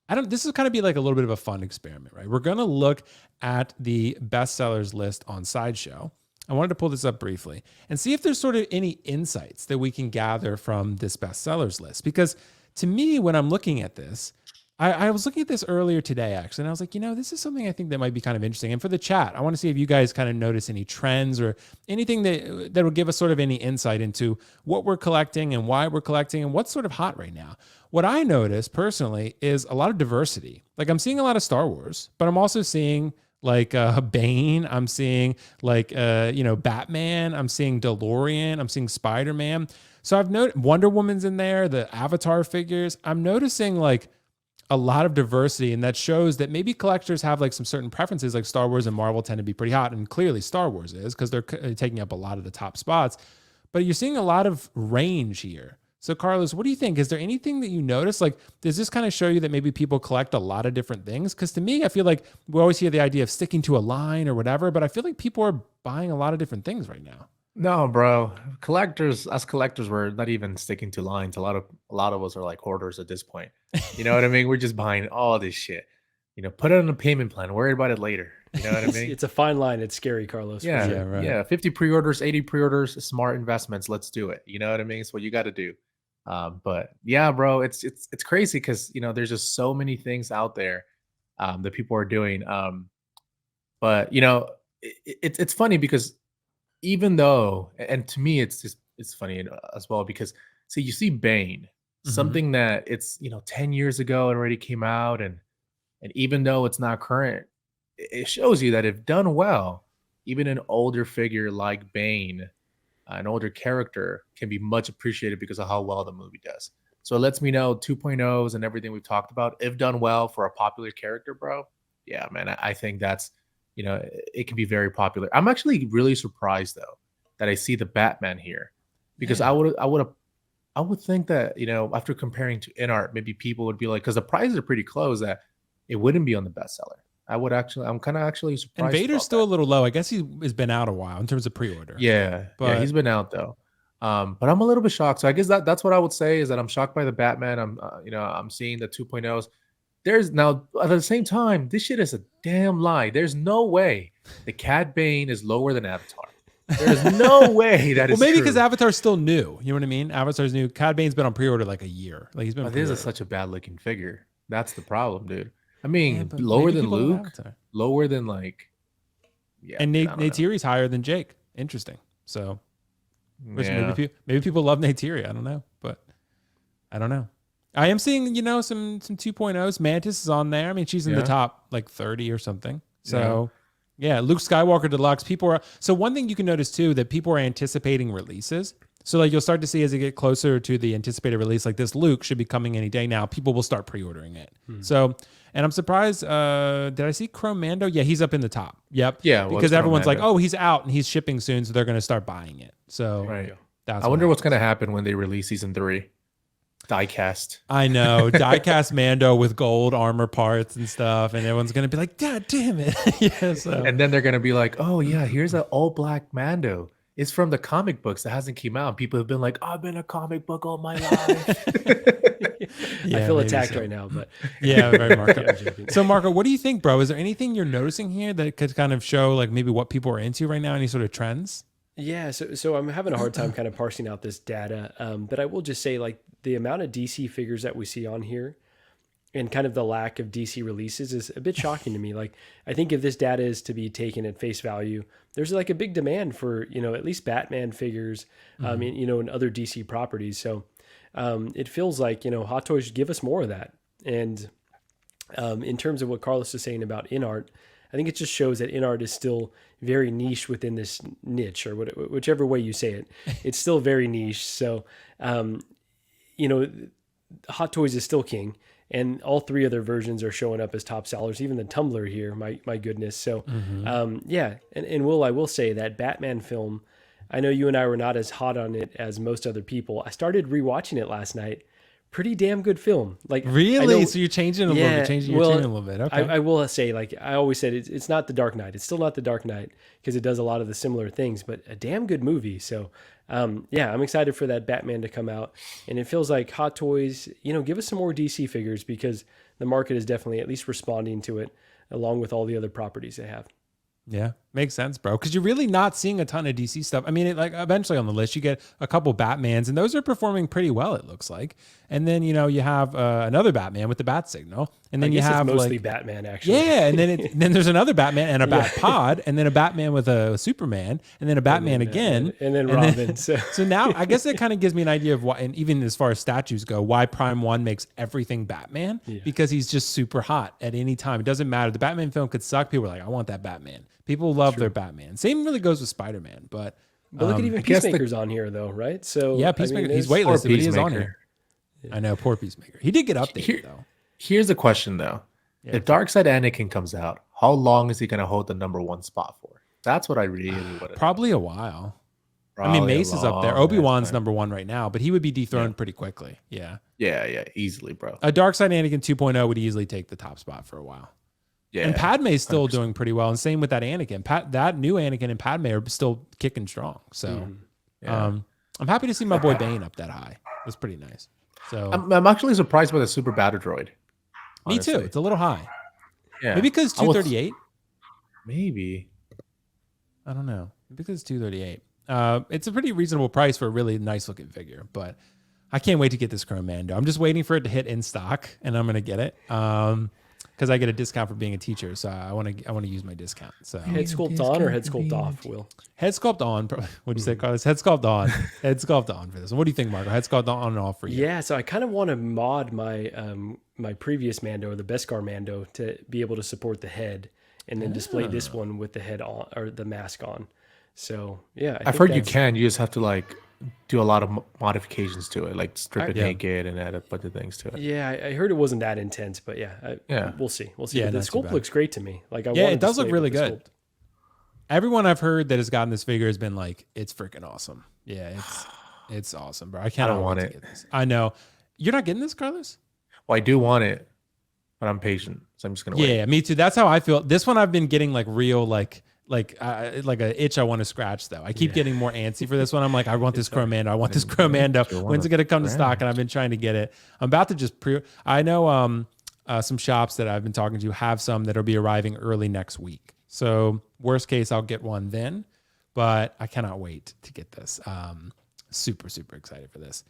This is kind of be like a little bit of a fun experiment, right? We're going to look at the bestsellers list on Sideshow. I wanted to pull this up briefly and see if there's sort of any insights that we can gather from this bestsellers list. Because to me, when I'm looking at this, I was looking at this earlier today, actually, and I was like, this is something I think that might be kind of interesting. And for the chat, I want to see if you guys kind of notice any trends or anything that will give us sort of any insight into what we're collecting and why we're collecting and what's sort of hot right now. What I notice personally is a lot of diversity. Like I'm seeing a lot of Star Wars, but I'm also seeing like Bane. I'm seeing like Batman. I'm seeing DeLorean. I'm seeing Spider-Man. So I've noticed Wonder Woman's in there. The Avatar figures. I'm noticing like a lot of diversity, and that shows that maybe collectors have like some certain preferences. Like Star Wars and Marvel tend to be pretty hot, and clearly Star Wars is because they're taking up a lot of the top spots. But you're seeing a lot of range here. So Carlos, what do you think? Is there anything that you notice? Like, does this kind of show you that maybe people collect a lot of different things? Because to me, I feel like we always hear the idea of sticking to a line or whatever, but I feel like people are buying a lot of different things right now. No, bro. Us collectors, we're not even sticking to lines. A lot of us are like hoarders at this point. You know what I mean? We're just buying all this shit. Put it on a payment plan. Worry about it later. You know what I mean? It's a fine line. It's scary, Carlos. Yeah, Yeah, right. yeah. 50 pre-orders, 80 pre-orders, smart investments. Let's do it. You know what I mean? It's what you got to do. But yeah, bro, it's crazy because there's just so many things out there that people are doing. But it's funny because even though, and to me, it's funny as well because see, you see Bane, something that it's 10 years ago it already came out, and even though it's not current, it shows you that if done well, even an older figure like Bane, an older character, can be much appreciated because of how well the movie does. So it lets me know 2.0s and everything we've talked about, if done well for a popular character, bro. Yeah, man, I think that's it can be very popular. I'm actually really surprised though that I see the Batman here because Yeah. I would think that after comparing to InArt, maybe people would be like, because the prices are pretty close, that it wouldn't be on the bestseller. I'm kind of actually And surprised Vader's about still that. a little low. I guess he has been out a while in terms of pre-order. Yeah, yeah, But he's been out though. But I'm a little bit shocked. So I guess that's what I would say is that I'm shocked by the Batman. I'm seeing the 2.0s. There's now at the same time, this shit is a damn lie. There's no way the Cad Bane is lower than Avatar. There's no way that well, is maybe true. because Avatar's still new. You know what I mean? Avatar's new. Cad Bane's been on pre-order like a year. Like he's been. But this is such a bad looking figure. That's the problem, dude. I Yeah, mean, but lower maybe than people love Luke, Avatar. lower than like, yeah, And dude, Nate I don't know. Neytiri's higher than Jake. Interesting. So, which Yeah, maybe people love Neytiri. I don't know, but I don't know. I am seeing some 2.0s. Mantis is on there. I mean, she's in the yeah, top like 30 or something. So yeah, Luke Skywalker Deluxe. People are so one thing you can notice too that people are anticipating releases. So like you'll start to see as it get closer to the anticipated release, like this Luke should be coming any day now. People will start pre-ordering it. So, and I'm surprised. Did I see Chrome Mando? Yeah, he's up in the top. Yep. yeah. Well, Because it's everyone's like, Mando. oh, he's out and he's shipping soon, so they're going to start buying it. So Right. that's I wonder what's happens. gonna happen when they release season 3. Diecast. I know diecast Mando with gold armor parts and stuff, and everyone's gonna be like, "God damn it!" Yeah, so And then they're gonna be like, "Oh yeah, here's an all black Mando. It's from the comic books that hasn't came out." People have been like, "I've been a comic book all my life." I yeah, feel maybe attacked so. right now, but Yeah, very Marco. I'm joking. So Marco, what do you think, bro? Is there anything you're noticing here that could kind of show like maybe what people are into right now? Any sort of trends? Yeah, so I'm having a hard time kind of parsing out this data, but I will just say like the amount of DC figures that we see on here and kind of the lack of DC releases is a bit shocking to me. Like I think if this data is to be taken at face value, there's like a big demand for at least Batman figures, and other DC properties. So it feels like Hot Toys should give us more of that. And in terms of what Carlos is saying about InArt, I think it just shows that InArt is still very niche within this niche, or whichever way you say it. It's still very niche. So, Hot Toys is still king, and all three other versions are showing up as top sellers. Even the Tumbler here, my goodness. So, yeah. And I will say that Batman film, I know you and I were not as hot on it as most other people. I started rewatching it last night. Pretty damn good film. Like Really? So you're changing a little bit, changing your well, tune a little bit. Okay. I will say, like I always said, it's not The Dark Knight. It's still not The Dark Knight because it does a lot of the similar things, but a damn good movie. So, yeah, I'm excited for that Batman to come out. And it feels like Hot Toys, give us some more DC figures because the market is definitely at least responding to it, along with all the other properties they have. Yeah, makes sense, bro. Because you're really not seeing a ton of DC stuff. I mean, like eventually on the list, you get a couple Batmans, and those are performing pretty well, it looks like. And then you have another Batman with the bat signal, and then I guess you have it's mostly like Batman actually. yeah, and then there's another Batman and a Bat Pod, and then a Batman with a Superman, and then a Batman again, and then Robin. So now I guess it kind of gives me an idea of why, and even as far as statues go, why Prime One makes everything Batman, because he's just super hot at any time. It doesn't matter. The Batman film could suck. People are like, I want that Batman. People love their Batman. Same really goes with Spider-Man, but look at even Peacemaker's on here though, right? So yeah, Peacemaker. He's waitlisted, but he is on here. I know, poor Peacemaker. He did get updated though. Here's a question though: if Darkseid Anakin comes out, how long is he going to hold the number 1 spot for? That's what I really want to Probably a while. I mean, Mace is up there. Obi-Wan's number 1 right now, but he would be dethroned pretty quickly. Yeah, easily, bro. A Darkseid Anakin 2.0 would easily take the top spot for a while. Yeah, and Padme's still 100%. Doing pretty well, and same with that Anakin. That new Anakin and Padme are still kicking strong. So, I'm happy to see my boy Bane up that high. That's pretty nice. So I'm actually surprised by the Super Battle Droid. Honestly. Me too. It's a little high. Yeah, maybe because 238. Maybe. I don't know. Maybe because 238. It's a pretty reasonable price for a really nice looking figure, but I can't wait to get this Chrome Mando. I'm just waiting for it to hit in stock, and I'm gonna get it. Because I get a discount for being a teacher, so I want to use my discount. So head sculpt on or head sculpt off, Will? Head sculpt on. What'd you say, Carlos? Head sculpt on. Head sculpt on for this one. What do you think, Marco? Head sculpt on and off for you? Yeah, so I kind of want to mod my my previous Mando, the Beskar Mando, to be able to support the head, and then display this one with the head on or the mask on. So yeah, I've heard you can. You just have to like do a lot of modifications to it, like strip it naked and add a bunch of things to it. Yeah, I heard it wasn't that intense, but we'll see. We'll see. Yeah, but the sculpt looks great to me. Like it does look really good. Everyone I've heard that has gotten this figure has been like, it's freaking awesome. Yeah, it's awesome, bro. I don't want it. Get this. I know you're not getting this, Carlos. Well, I do want it, but I'm patient, so I'm just gonna wait. Yeah, me too. That's how I feel. This one I've been getting like real like a itch I want to scratch though. I keep getting more antsy for this one. I'm like, I want this Chrome Mando. I want this Chrome Mando. When's it gonna come to stock? And I've been trying to get it. I'm about to just I know some shops that I've been talking to have some that'll be arriving early next week. So worst case, I'll get one then. But I cannot wait to get this. Super, super excited for this.